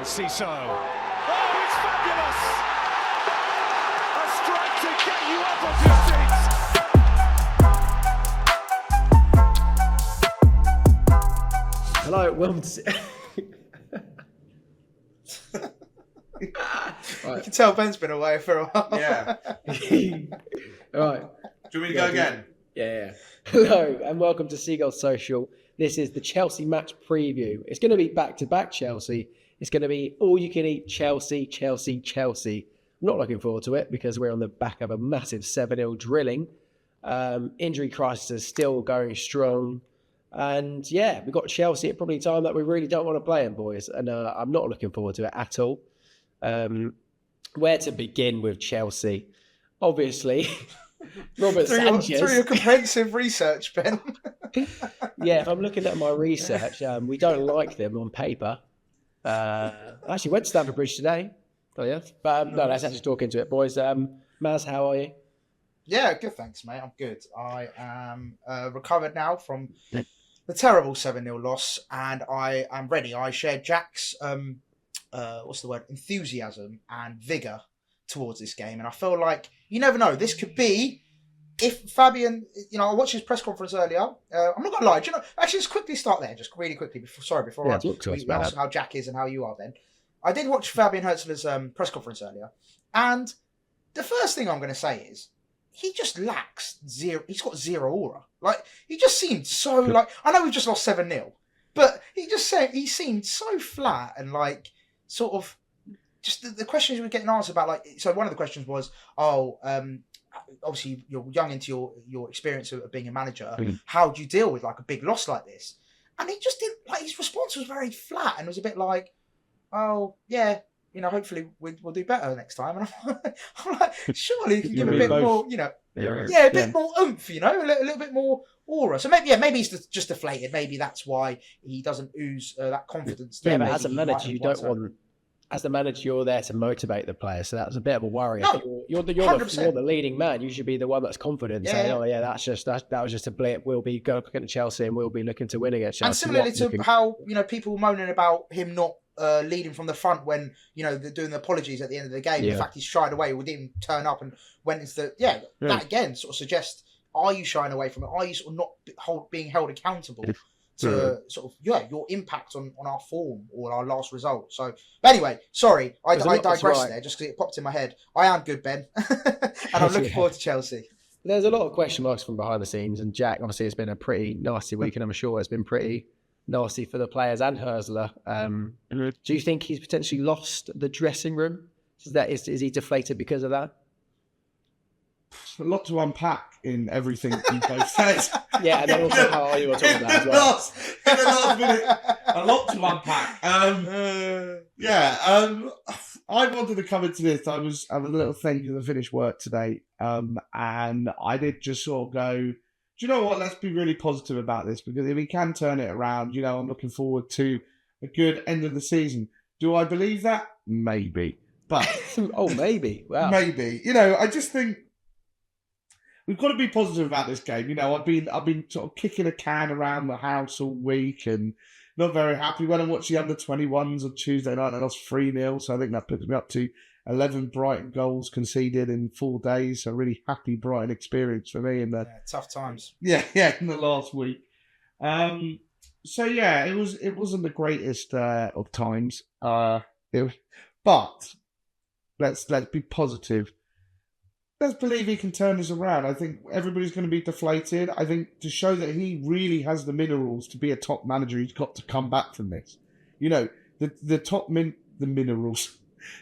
Ciso. Oh, it's fabulous! A strike to get you up off your seats. Hello, welcome to... Right. You can tell Ben's been away for a while. Yeah. Right. Do you want me to go again? Yeah. Hello, and welcome to Seagulls Social. This is the Chelsea match preview. It's going to be back-to-back Chelsea. It's going to be all-you-can-eat Chelsea, Chelsea, Chelsea. I'm not looking forward to it because we're on the back of a massive 7-0 drilling. Injury crisis is still going strong. And yeah, we've got Chelsea at probably time that we really don't want to play them, boys. And I'm not looking forward to it at all. Where to begin with Chelsea? Obviously, Robert Sanchez. Through your comprehensive research, Ben. Yeah, if I'm looking at my research, we don't like them on paper. I actually went to Stamford Bridge today. Oh yeah, but no, let's actually talk into it, boys. Maz, how are you? Yeah, good, thanks, mate. I'm good. I am recovered now from the terrible 7-0 loss, and I am ready. I share Jack's enthusiasm and vigour towards this game, and I feel like you never know. This could be if Fabian. I watched his press conference earlier. I'm not gonna lie. Actually, let's quickly start there, just really quickly. Before I ask how Jack is and how you are, Ben. I did watch Fabian Herzler's press conference earlier, and the first thing I'm going to say is he just lacks zero. He's got zero aura. Like he just seemed so like. I know we've just lost 7-0, but he seemed so flat and like sort of just the questions we were getting answered about. Like, so one of the questions was, obviously you're young into your experience of being a manager. How do you deal with like a big loss like this? And he just didn't like. His response was very flat and it was a bit like, oh yeah, hopefully we'll do better next time. And I'm like, surely you can give a bit more, a bit more oomph, a little bit more aura. So maybe he's just deflated. Maybe that's why he doesn't ooze that confidence. Yeah, but as a manager, you don't want. As the manager, you're there to motivate the players, so that's a bit of a worry. No, you're the leading man. You should be the one that's confident, saying, "Oh yeah, that was just a blip. We'll be going to Chelsea and we'll be looking to win against Chelsea." And similarly to how people moaning about him not leading from the front when they're doing the apologies at the end of the game. Yeah. In fact, he's shied away. We didn't turn up and went into that again sort of suggests: are you shying away from it? Are you sort of not being held accountable to sort of your impact on our form or our last result? So, but anyway, sorry, I digressed there just because it popped in my head. I am good, Ben, and I'm looking forward to Chelsea. There's a lot of question marks from behind the scenes, and Jack, obviously, it's been a pretty nasty week, and I'm sure it's been pretty nasty for the players and Herzler. Do you think he's potentially lost the dressing room? Is he deflated because of that? A lot to unpack in everything you both said. Yeah, and then also how are you talking about as well? In the last minute, a lot to unpack. I wanted to come into this. I was having a little thing because I finished work today, and I did just sort of go, do you know what? Let's be really positive about this because if we can turn it around, I'm looking forward to a good end of the season. Do I believe that? Maybe, but maybe. Wow, maybe. I just think we've got to be positive about this game. I've been sort of kicking a can around the house all week and not very happy. When I watched the under-21s on Tuesday night, I lost 3-0, so I think that puts me up to 11 Brighton goals conceded in 4 days. So a really happy Brighton experience for me in the tough times. Yeah, in the last week. It wasn't the greatest of times. But let's be positive. Let's believe he can turn this around. I think everybody's going to be deflated. I think to show that he really has the minerals to be a top manager, he's got to come back from this. The minerals.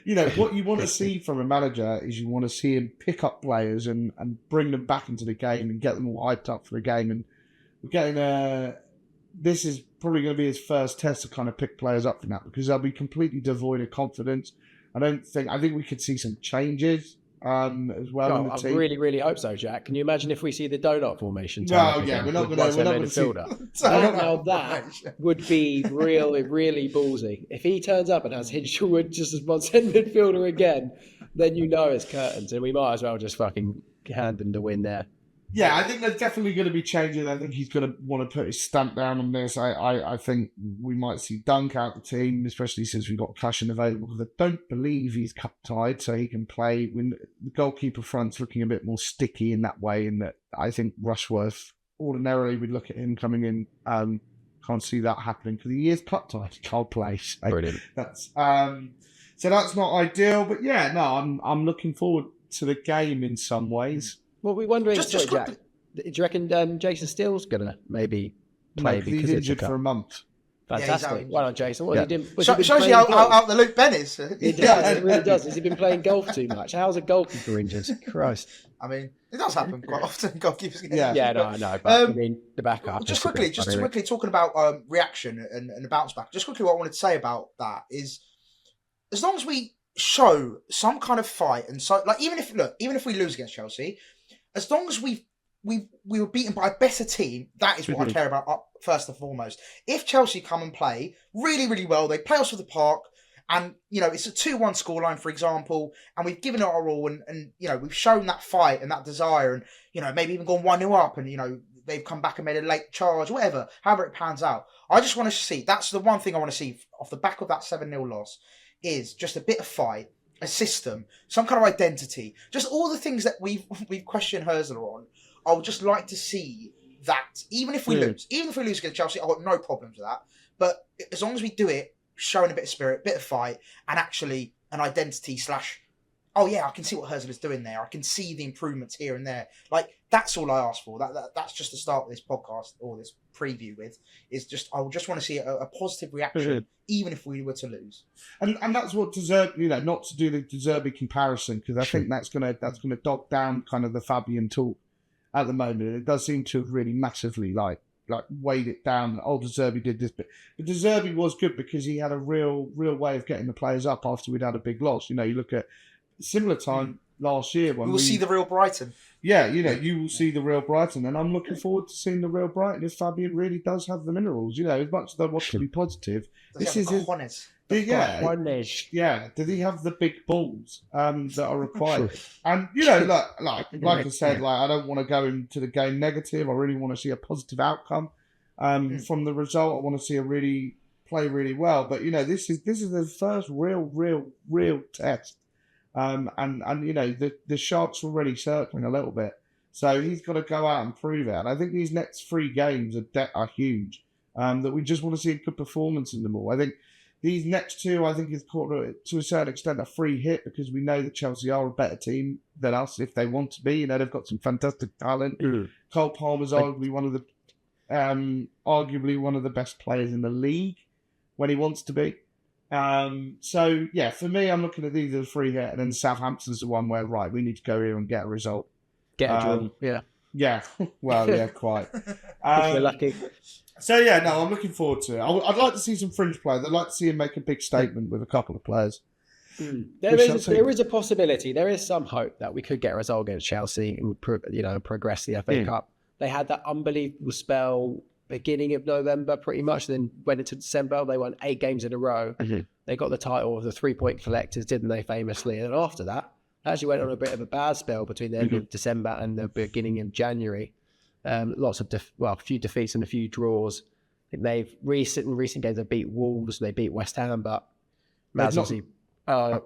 What you want to see from a manager is you want to see him pick up players and bring them back into the game and get them all hyped up for the game. And we're getting this is probably going to be his first test to kind of pick players up from that because they'll be completely devoid of confidence. I think we could see some changes. As well. No, I really, really hope so, Jack. Can you imagine if we see the donut formation? We're not going to see Now that would be really, really ballsy. If he turns up and has Hinshelwood just as one centre midfielder again, then it's curtains, and we might as well just fucking hand them the win there. Yeah, I think there's definitely going to be changes. I think he's going to want to put his stamp down on this. I think we might see Dunk out the team, especially since we've got Cushion available, because I don't believe he's cup tied, so he can play. When the goalkeeper front's looking a bit more sticky in that way, in that I think Rushworth, ordinarily we'd look at him coming in. Can't see that happening because he is cup tied. He can't play. So Brilliant. That's so that's not ideal. But yeah, no, I'm looking forward to the game in some ways. Well, we're wondering, Just sorry, Jack, quickly- do you reckon Jason Steele's going to maybe play No, 'cause he's because it's a injured cup? for a month. Fantastic. out. Well done, Jason. What Yeah. has he been, Shows you how the Luke Ben is. It does, it really does. Has he been playing golf too much? How's a goalkeeper injured? Christ. I mean, it does happen quite often. Goalkeepers get Yeah. Yeah, no, I know. But I mean, the backup. Just quickly talking about reaction and the bounce back. Just quickly, what I wanted to say about that is, as long as we show some kind of fight, and so like even if we lose against Chelsea, as long as we were beaten by a better team, that is what I care about first and foremost. If Chelsea come and play really, really well, they play us with the park, and it's a 2-1 scoreline, for example, and we've given it our all, and we've shown that fight and that desire, and maybe even gone 1-0 up, and they've come back and made a late charge, whatever, however it pans out. I just want to see, that's the one thing I want to see off the back of that 7-0 loss, is just a bit of fight, a system, some kind of identity, just all the things that we've questioned Herzler on. I would just like to see that, even if we lose against Chelsea, I've got no problems with that. But as long as we do it, showing a bit of spirit, bit of fight, and actually an identity / oh yeah, I can see what Herzl is doing there. I can see the improvements here and there. Like, that's all I ask for. That's just the start of this podcast or this preview with, is just, I just want to see a positive reaction, even if we were to lose. And that's what Deserbi, not to do the Deserbi comparison, because I think that's gonna dog down kind of the Fabian talk at the moment. It does seem to have really massively like weighed it down. Oh, Deserbi did this, but Deserbi was good because he had a real way of getting the players up after we'd had a big loss. You look at similar time last year when we will see the real Brighton. Yeah, you will see the real Brighton, and I'm looking forward to seeing the real Brighton if Fabian really does have the minerals. As much as I want to be positive, Does he have the cojones? Yeah. Did he have the big balls that are required? And like I said, I don't want to go into the game negative. I really want to see a positive outcome from the result. I want to see play really well. But this is the first real test. And the Sharks are already circling a little bit, so he's got to go out and prove it. And I think these next 3 games are huge. That we just want to see a good performance in them all. I think these next 2, I think, is to a certain extent a free hit, because we know that Chelsea are a better team than us if they want to be. They've got some fantastic talent. Cole Palmer's arguably one of the best players in the league when he wants to be. So yeah, for me, I'm looking at these as a free hit, and then Southampton's the one where we need to go here and get a result. Get a draw. Yeah. Well, yeah, quite. If we're lucky. So yeah, no, I'm looking forward to it. I'd like to see some fringe players. I'd like to see him make a big statement with a couple of players. There is a possibility. There is some hope that we could get a result against Chelsea and progress the FA Cup. They had that unbelievable spell beginning of November, pretty much. Then went into December. They won 8 games in a row. They got the title of the 3-point collectors, didn't they? Famously, and after that, actually went on a bit of a bad spell between the end of December and the beginning of January. Lots of a few defeats and a few draws. I think they've recent games they beat Wolves, they beat West Ham, but obviously our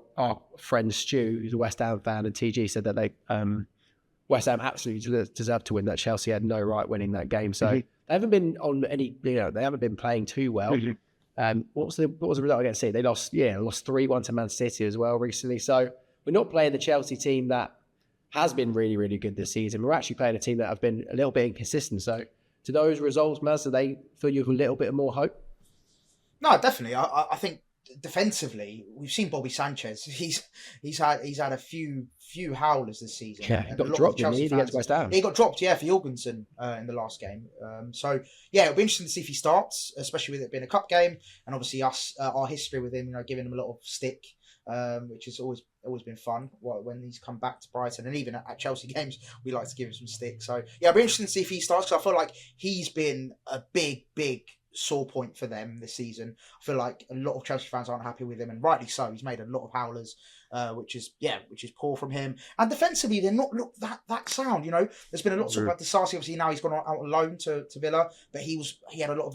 friend Stu, who's a West Ham fan, and TG said that West Ham absolutely deserved to win. That Chelsea had no right winning that game, so they haven't been on any. They haven't been playing too well. What was the result against City? They lost 3-1 to Man City as well recently. So we're not playing the Chelsea team that has been really, really good this season. We're actually playing a team that have been a little bit inconsistent. So to those results, Maz, do they fill you with a little bit more hope? No, definitely. I think defensively, we've seen Bobby Sanchez. He's had a few howlers this season. Yeah, he got dropped against West Ham. He got dropped, for Jorgensen in the last game. So yeah, it'll be interesting to see if he starts, especially with it being a cup game, and obviously our history with him, giving him a lot of stick, which has always been fun when he's come back to Brighton, and even at Chelsea games we like to give him some stick. So yeah, it'll be interesting to see if he starts, because I feel like he's been a big sore point for them this season. I feel like a lot of Chelsea fans aren't happy with him, and rightly so. He's made a lot of howlers, which is poor from him. And defensively, they're not look that sound. You know, there's been a lot of talk about Disasi. Obviously, now he's gone out on loan to Villa, but he had a lot of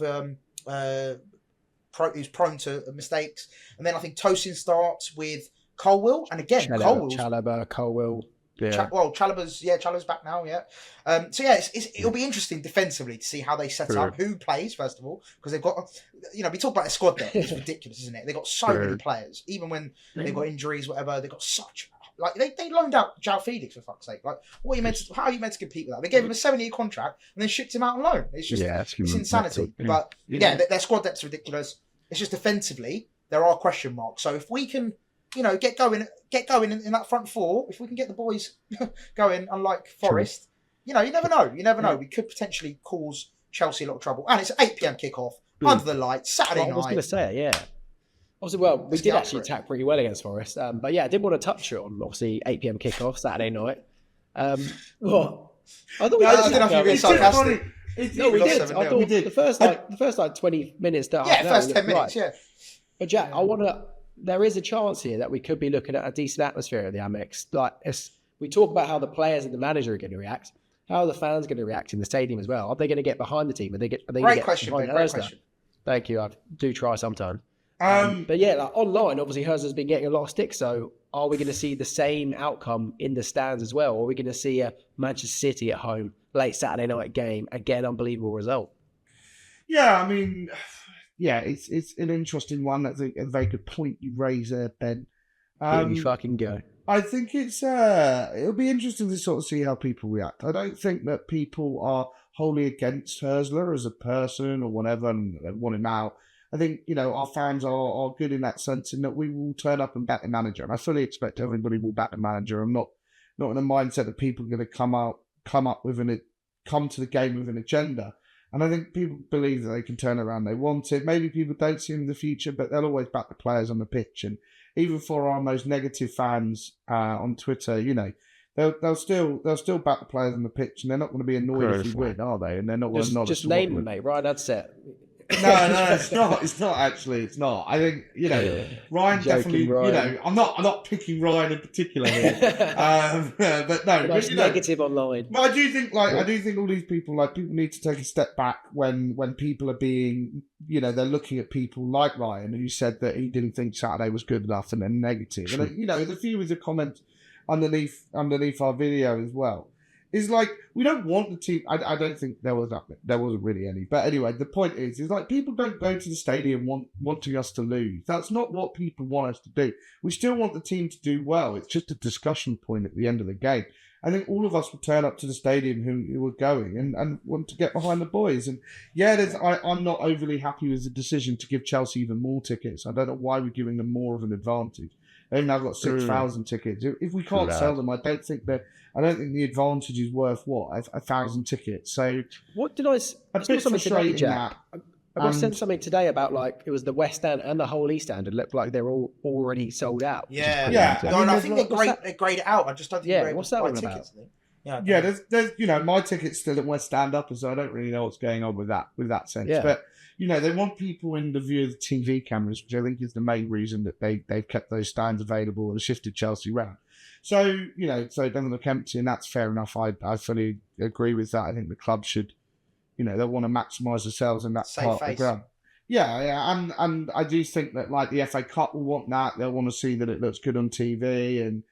he was prone to mistakes. And then I think Tosin starts with Colwill, and again, Colwill. Yeah. Chalobah's back now. Yeah. It'll be interesting defensively to see how they set up, who plays first of all, because they've got, we talk about their squad there. It's ridiculous, isn't it? They've got so many players, even when they've got injuries, whatever. They've got such they loaned out João Felix for fuck's sake. Like, how are you meant to compete with that? They gave him a 7-year contract and then shipped him out on loan. It's just it's insanity. But their squad depth's ridiculous. It's just defensively there are question marks. So if we can, get going in that front four. If we can get the boys going, unlike Forest, you never know. You never know. We could potentially cause Chelsea a lot of trouble. And it's an 8 p.m. kickoff under the lights, Saturday night. I was going to say, yeah. Obviously, we did actually attack pretty well against Forest. But yeah, I did want to touch on, obviously, 8 p.m. kickoff, Saturday night. What? I thought we did. I don't know if you were being sarcastic. No, we did. I thought the first 20 minutes to half an hour. First 10 minutes, yeah. But Jack, there is a chance here that we could be looking at a decent atmosphere at the Amex. We talk about how the players and the manager are going to react. How are the fans going to react in the stadium as well? Are they going to get behind the team? Are they going to Great get question, behind great question. Thank you. I do try sometime. But yeah, online, obviously, hers has been getting a lot of stick. So are we going to see the same outcome in the stands as well? Or are we going to see a Manchester City at home, late Saturday night game, again, unbelievable result? Yeah, I mean, it's an interesting one. That's a very good point you raise there, Ben. Here we fucking go. I think it'll be interesting to sort of see how people react. I don't think that people are wholly against Hurstler as a person or whatever and they want him out. I think, our fans are good in that sense in that we will turn up and back the manager. And I fully expect everybody will back the manager. I'm not in a mindset that people are going to come to the game with an agenda. And I think people believe that they can turn around. They want it. Maybe people don't see him in the future, but they'll always back the players on the pitch. And even for our most negative fans on Twitter, they'll still back the players on the pitch, and they're not going to be annoyed if we win, are they? And they're not going to just name them, mate. Right, that's it. No, it's not. It's not actually. It's not. I think Ryan definitely. Ryan. I'm not picking Ryan in particular here, but no. Nice negative online. But I do think all these people people need to take a step back when people are being they're looking at people like Ryan who said that he didn't think Saturday was good enough and then negative. And there's a few of the comments underneath our video as well. Is we don't want the team. I don't think there wasn't really any. But anyway, the point is people don't go to the stadium wanting us to lose. That's not what people want us to do. We still want the team to do well. It's just a discussion point at the end of the game. I think all of us will turn up to the stadium who are going and want to get behind the boys. And I'm not overly happy with the decision to give Chelsea even more tickets. I don't know why we're giving them more of an advantage. They've now got 6,000 tickets. If we can't sell them, I don't think the advantage is worth 1,000 tickets. So what did I saw something today, Jack? I sent something today about it was the West Stand and the whole East Stand. It looked like they're all already sold out. Yeah. I think they grade it out. I just don't think they're able to buy tickets. There's my ticket's still at West Stand up, so I don't really know what's going on with that sense. Yeah. But they want people in the view of the TV cameras, which I think is the main reason that they've kept those stands available and shifted Chelsea round. So, so it doesn't look empty, and that's fair enough. I fully agree with that. I think the club should, they want to maximise themselves in that part of the ground. Yeah, and I do think that the FA Cup will want that. They'll want to see that it looks good on TV, and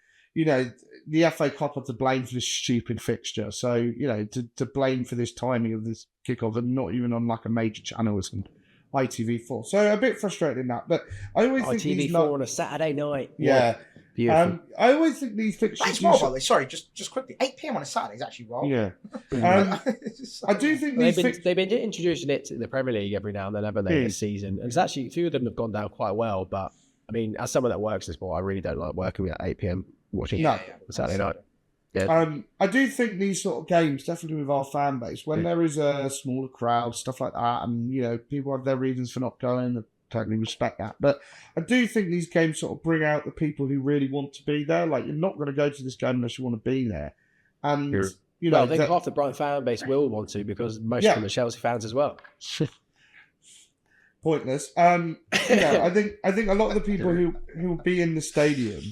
the FA Cup are to blame for this stupid fixture. So to blame for this timing of this kickoff and not even on a major channel as ITV4. So a bit frustrated in that, but I always think ITV4 on a Saturday night. Yeah. Beautiful. I always think these fixtures. That's well, by the way. Sorry, just quickly. 8 p.m. on a Saturday is actually wrong. Yeah. I do think they've been introducing it to the Premier League every now and then, haven't they, this season? And it's actually a few of them have gone down quite well. But I mean, as someone that works in sport, I really don't like working at 8 p.m. watching Saturday night. Yeah. I do think these sort of games, definitely with our fan base, when there is a smaller crowd, stuff like that, and people have their reasons for not going. Totally respect that, but I do think these games sort of bring out the people who really want to be there. You're not going to go to this game unless you want to be there, and I think half the Brighton fan base will want to because most of them are Chelsea fans as well. pointless. I think a lot of the people who will be in the stadium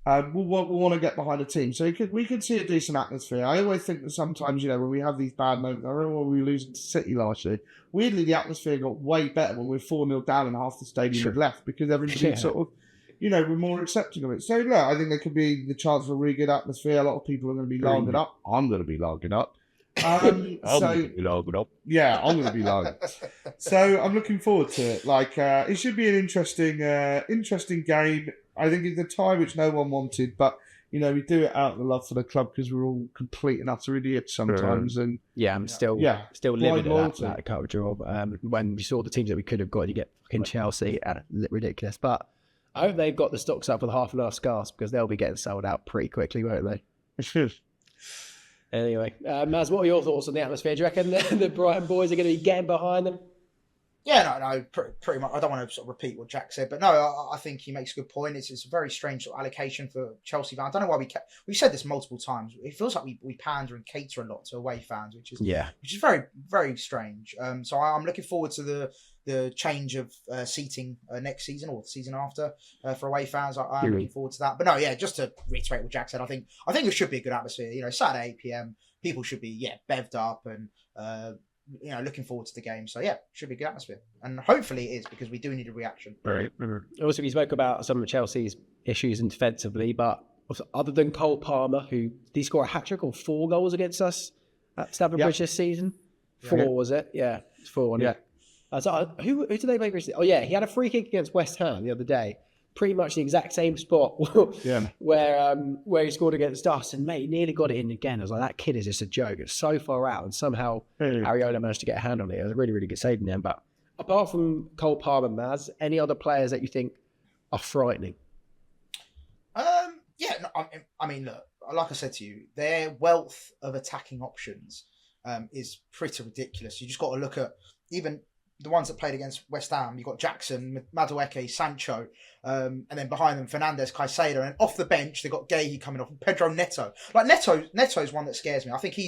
will want to get behind a team. So we could see a decent atmosphere. I always think that sometimes, when we have these bad moments, I remember when we were losing to City last year, weirdly the atmosphere got way better when we were 4-0 down and half the stadium had left, because everybody sort of, we're more accepting of it. So look, I think there could be the chance for a really good atmosphere. A lot of people are going to be logging up. I'm going to be logging up. I'm going to be logging up. Yeah, I'm going to be logging. So I'm looking forward to it. It should be an interesting game. I think it's a tie which no one wanted, but we do it out of the love for the club because we're all complete and utter idiots sometimes. And I'm still living that cup draw. When we saw the teams that we could have got, you get fucking Chelsea, ridiculous. But I hope they've got the stocks up with half an hour scarce, because they'll be getting sold out pretty quickly, won't they? Anyway, Maz, what are your thoughts on the atmosphere? Do you reckon the Brighton boys are going to be getting behind them? Yeah, no, pretty much. I don't want to sort of repeat what Jack said, but no, I think he makes a good point. It's a very strange sort of allocation for Chelsea fans. I don't know why we've said this multiple times. It feels like we pander and cater a lot to away fans, which is very, very strange. So I'm looking forward to the change of seating next season or the season after for away fans. I'm looking forward to that. But no, just to reiterate what Jack said, I think it should be a good atmosphere. Saturday 8 p.m. people should be bevved up and. Looking forward to the game. So should be a good atmosphere, and hopefully it is, because we do need a reaction. Right. Also, we spoke about some of Chelsea's issues in defensively, but other than Cole Palmer, who did he score a hat trick or 4 goals against us at Stamford Bridge this season? 4 was it? Yeah, it's 4. Yeah. So who did they make recently? Oh yeah, he had a free kick against West Ham the other day. Pretty much the exact same spot where he scored against us, and mate, he nearly got it in again. I was like, that kid is just a joke. It's so far out, and somehow Ariola managed to get a hand on it. It was a really, really good save in the end. But apart from Cole Palmer, Maz, any other players that you think are frightening? I mean, look, like I said to you, their wealth of attacking options is pretty ridiculous. You just got to look at even the ones that played against West Ham. You've got Jackson, Madueke, Sancho, and then behind them, Fernandes, Caicedo, and off the bench, they've got Guehi coming off, and Pedro Neto. Neto's one that scares me. I think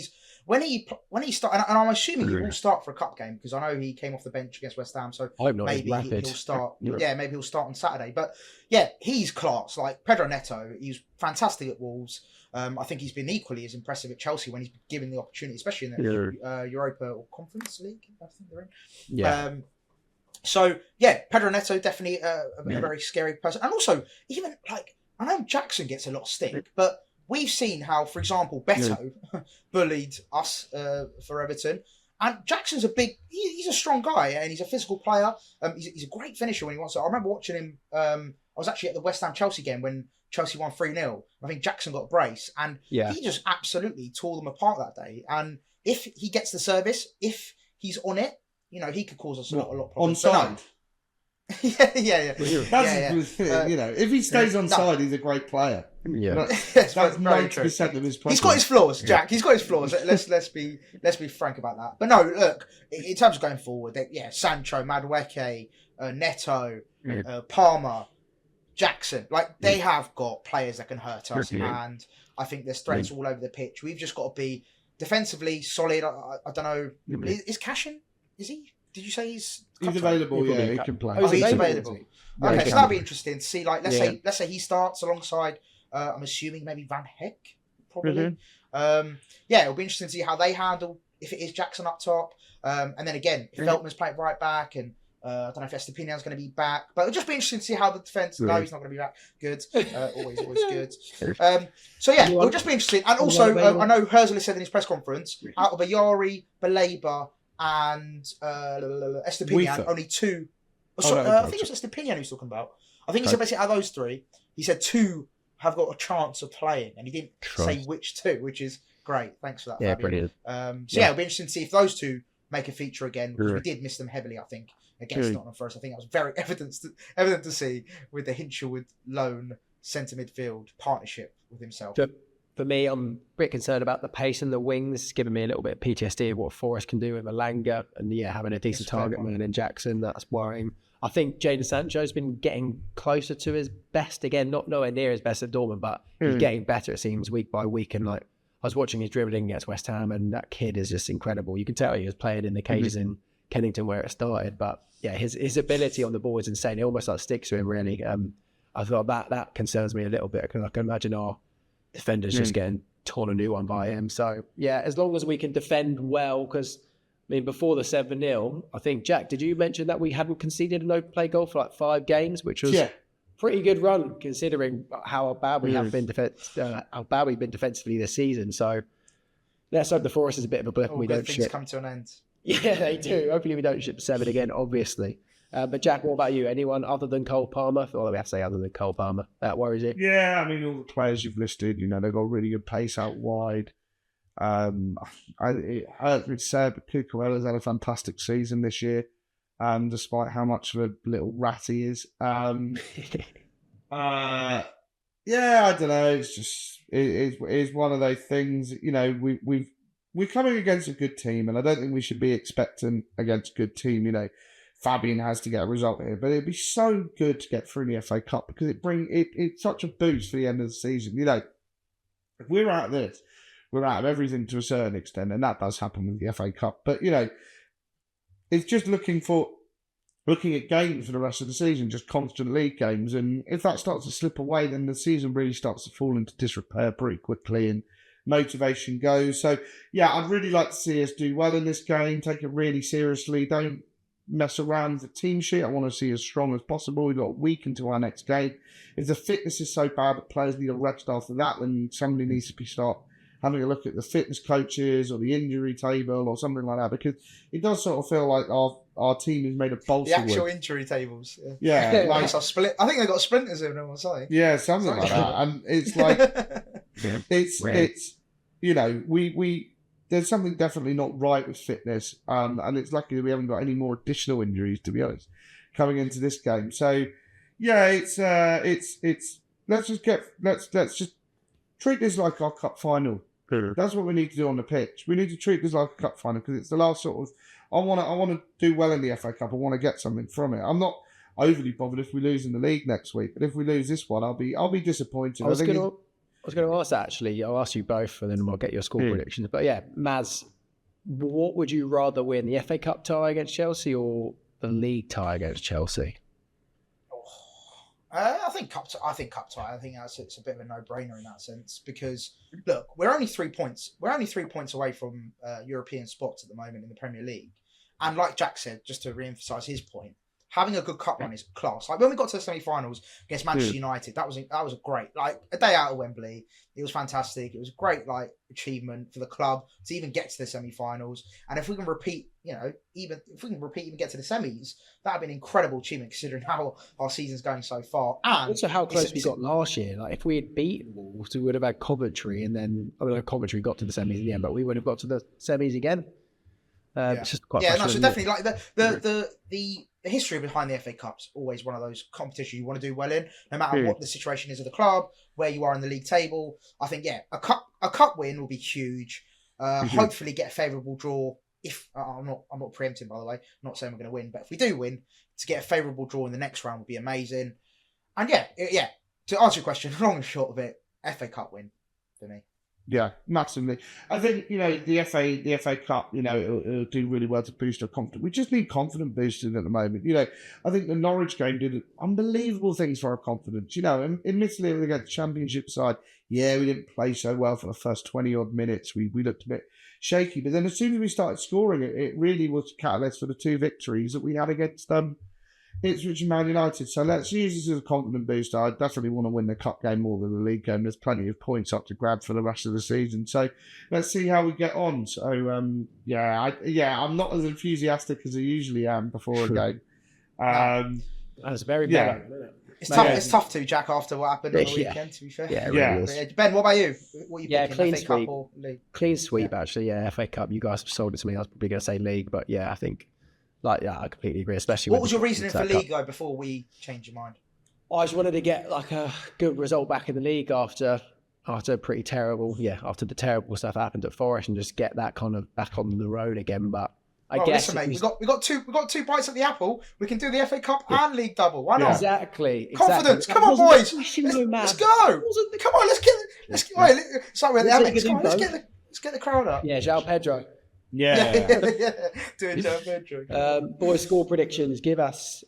when he starts, and I'm assuming he will start for a cup game, because I know he came off the bench against West Ham, so maybe he'll start. Maybe he'll start on Saturday. But he's class. Like Pedro Neto, he's fantastic at Wolves. I think he's been equally as impressive at Chelsea when he's been given the opportunity, especially in the Europa or Conference League, I think they're in. Pedro Neto, definitely a very scary person. And also, even I know Jackson gets a lot of stick, but we've seen how, for example, Beto bullied us for Everton. And Jackson's he's a strong guy, and he's a physical player. He's a great finisher when he wants to. I remember watching him, I was actually at the West Ham Chelsea game when Chelsea won 3-0. I think Jackson got a brace, and he just absolutely tore them apart that day. And if he gets the service, if he's on it, he could cause us a lot of problems. Onside. Yeah. If he stays on side, he's a great player. Yeah, that's 90% of his problem. He's got his flaws, Jack. He's got his flaws. Let's be frank about that. But no, look, in terms of going forward, Sancho, Madueke, Neto, Palmer, Jackson, they have got players that can hurt us, and I think there's threats all over the pitch. We've just got to be defensively solid. I don't know. Is Cashin? Is he? Did you say he's available? Yeah, he can play. Oh, he's available. Okay, so that'll be interesting to see. Let's say he starts alongside. I'm assuming maybe Van Heck, probably. It'll be interesting to see how they handle if it is Jackson up top. And then again, if Veltman's playing right back, and I don't know if Estepinian's going to be back, but it'll just be interesting to see how the defence. No, he's not going to be back. Good, always good. It'll just be interesting. And also, I know Herzl has said in his press conference, out of Ayari, Baleba, and Estepinian, only 2. I think it was Estepinian he was talking about. I think he said basically out of those 3, he said 2 have got a chance of playing, and he didn't say which 2, which is great. Thanks for that. Yeah, Fabian. brilliant. It'll be interesting to see if those 2 make a feature again, because we did miss them heavily, I think, against Nottingham Forest. I think that was very evident to see with the Hinshelwood loan centre midfield partnership with himself. For me, I'm a bit concerned about the pace and the wings. It's giving me a little bit of PTSD of what Forest can do with Malanga, and having a decent target man in Jackson. That's worrying. I think Jadon Sancho's been getting closer to his best again, not nowhere near his best at Dortmund, but he's getting better, it seems, week by week. And I was watching his dribbling against West Ham, and that kid is just incredible. You can tell he was playing in the cages in Kennington where it started. But yeah, his ability on the ball is insane. It almost like sticks to him really. I thought that concerns me a little bit because I can imagine our defenders just getting torn a new one by him. So yeah, as long as we can defend well, because I mean, before the 7-0, I think, Jack, did you mention that we hadn't conceded an open play goal for like 5 games, which was pretty good run considering how bad we have been how bad we've been defensively this season. So let's hope the Forest is a bit of a blip and we don't things ship. come to an end. Yeah, they do. Hopefully we don't ship 7 again, obviously. But Jack, what about you? Anyone other than Cole Palmer? Well, we have to say other than Cole Palmer. That worries you? Yeah, I mean, all the players you've listed, they've got really good pace out wide. It hurts me to say, but Cucurella's had a fantastic season this year, despite how much of a little rat he is. Yeah, I don't know. It's just it's one of those things. We're coming against a good team, and I don't think we should be expecting against a good team. Fabian has to get a result here, but it'd be so good to get through the FA Cup because it's such a boost for the end of the season. If we're out of this, we're out of everything to a certain extent, and that does happen with the FA Cup. But it's just looking at games for the rest of the season, just constant league games, and if that starts to slip away, then the season really starts to fall into disrepair pretty quickly, and motivation goes. So yeah, I'd really like to see us do well in this game, take it really seriously, don't mess around with the team sheet. I want to see as strong as possible. We've got a week into our next game. If the fitness is so bad that players need a rest after that, then somebody needs to start having a look at the fitness coaches or the injury table or something like that, because it does sort of feel like our team is made of balsa The actual wood. injury tables. Yeah, like, I think they got splinters in them or something. Yeah, something like that. And it's like it's we there's something definitely not right with fitness, and it's lucky that we haven't got any more additional injuries, to be honest, coming into this game. So yeah, it's let's just treat this like our cup final. That's what we need to do on the pitch. We need to treat this like a cup final because it's the last sort of. I want to do well in the FA Cup. I want to get something from it. I'm not overly bothered if we lose in the league next week, but if we lose this one, I'll be disappointed. I was going to ask actually. I'll ask you both, and then I'll get your score predictions. But yeah, Maz, what would you rather win, the FA Cup tie against Chelsea or the league tie against Chelsea? I think cup tie. I think it's a bit of a no-brainer in that sense because look, we're only 3 points. We're only 3 points away from European spots at the moment in the Premier League, and like Jack said, just to re-emphasise his point, having a good cup run is class. Like when we got to the semi-finals against Manchester United, that was a great, like a day out of Wembley. It was fantastic. It was a great achievement for the club to even get to the semi-finals. And if we can repeat, even get to the semis, that'd be an incredible achievement considering how our season's going so far. And also how close we got last year. Like if we had beaten Wolves, we would have had Coventry, and then Coventry got to the semis in the end, but we would have got to the semis again. It's just quite so definitely like the history behind the FA Cup's always one of those competitions you want to do well in, no matter what the situation is of the club, where you are in the league table. I think a cup win will be huge. Hopefully get a favourable draw. If I'm not preempting, by the way, I'm not saying we're going to win, but if we do win, to get a favourable draw in the next round would be amazing. And to answer your question, long and short of it, FA Cup win for me. Yeah, massively. I think, the FA Cup, it'll do really well to boost our confidence. We just need confidence boosting at the moment. I think the Norwich game did unbelievable things for our confidence. Admittedly, against the Championship side, we didn't play so well for the first 20-odd minutes. We looked a bit shaky. But then as soon as we started scoring, it really was a catalyst for the 2 victories that we had against Ipswich and Man United. So let's use this as a confidence booster. I definitely want to win the cup game more than the league game. There's plenty of points up to grab for the rest of the season. So let's see how we get on. So I'm not as enthusiastic as I usually am before a game. That's very bad. It's tough. It's tough to Jack after what happened on the weekend. To be fair, Ben, what about you? What are you picking? Clean FA sweep. Cup or league? Clean sweep, actually. Yeah, FA Cup. You guys sold it to me. I was probably going to say league, but I think. I completely agree, especially what was your reasoning for league though before we change your mind? I just wanted to get a good result back in the league after pretty terrible, after the terrible stuff happened at Forest, and just get that kind of back on the road again. But I guess listen, mate, we got two bites at the apple. We can do the FA Cup and league double. Why not? Exactly. Confidence. Come on, boys. Let's go. Come on, let's get the crowd up. Yeah, João Pedro. Yeah. Do a Joe Pedro. Boys, score predictions. Give us,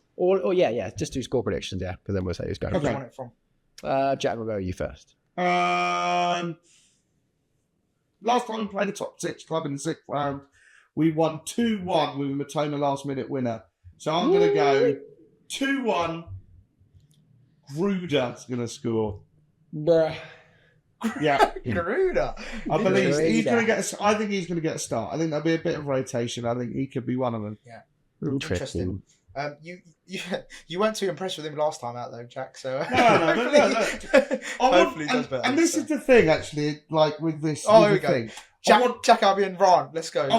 just do score predictions, yeah, because then we'll say who's going. Where do you Okay. want it from? Jack, we'll go with you first. Last time we played the top 6 club in the 6th round, we won 2-1 with a Matona last-minute winner. So I'm going to go 2-1. Gruder's going to score. Bruh. Yeah. Garuda. I believe he's Garuda. going to get. I think he's going to get a start. I think there'll be a bit of rotation. I think he could be one of them. Interesting. You weren't too impressed with him last time out though, Jack. So No. hopefully he does better. And this is the thing, actually. Like with this, Oh, with here we the go. thing. Jack Albion, Ron. Let's go. I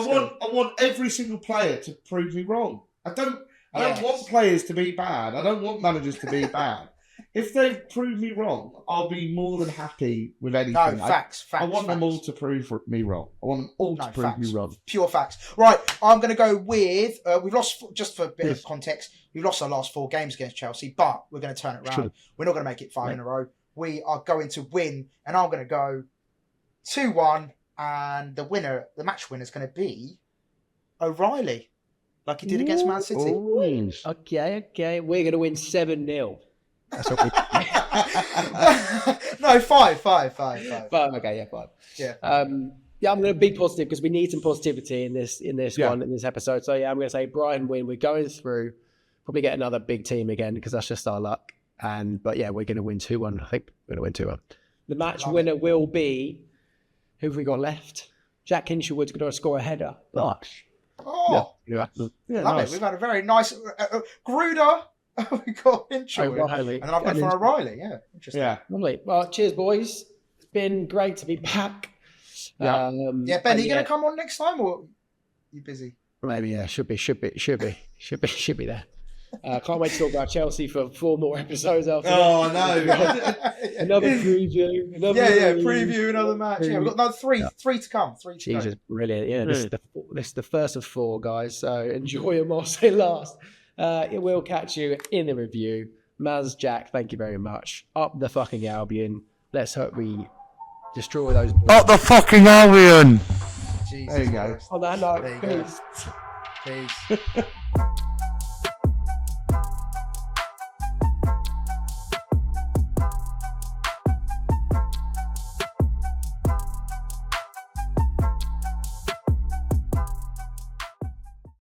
want every single player to prove me wrong. I don't Yes. want players to be bad. I don't want managers to be bad. If they prove me wrong, I'll be more than happy with anything. No, facts. I want them all to prove me wrong. I want them all to prove me wrong. Pure facts. Right, I'm going to go with. We've lost, just for a bit of context, we've lost our last 4 games against Chelsea, but we're going to turn it around. We're not going to make it 5 in a row. We are going to win, and I'm going to go 2-1, and the match winner is going to be O'Reilly, like he did against Man City. Okay. We're going to win 7-0. That's what we... No, 5. 5. 5. Okay, yeah, 5. Yeah. I'm going to be positive because we need some positivity in this episode. So yeah, I'm going to say Brighton win. We're going through, probably get another big team again because that's just our luck. But yeah, we're going to win 2-1. I think we're going to win 2-1. The match winner will be, who have we got left? Jack Hinshelwood's going to score a header. Gosh. Oh, Yeah, love nice. it. We've had a very nice Gruder. We got Hinshelwood. O'Reilly. And then I've gone for O'Reilly. Yeah, interesting. Yeah. Lovely. Well, cheers, boys. It's been great to be back. Yeah. Ben, are you going to come on next time, or are you busy? Maybe, yeah. Should be there. Can't wait to talk about Chelsea for 4 more episodes after that. Oh no! Another preview. Preview another match. Yeah, we've got another 3 to come. 3 to Jesus, go. brilliant. Yeah, this is the first of 4, guys. So enjoy them whilst they last. It will catch you in the review. Maz, Jack, thank you very much. Up the fucking Albion. Let's hope we destroy those. Up the fucking Albion! Jesus There you go. Christ. On that note, There you go. peace. Peace.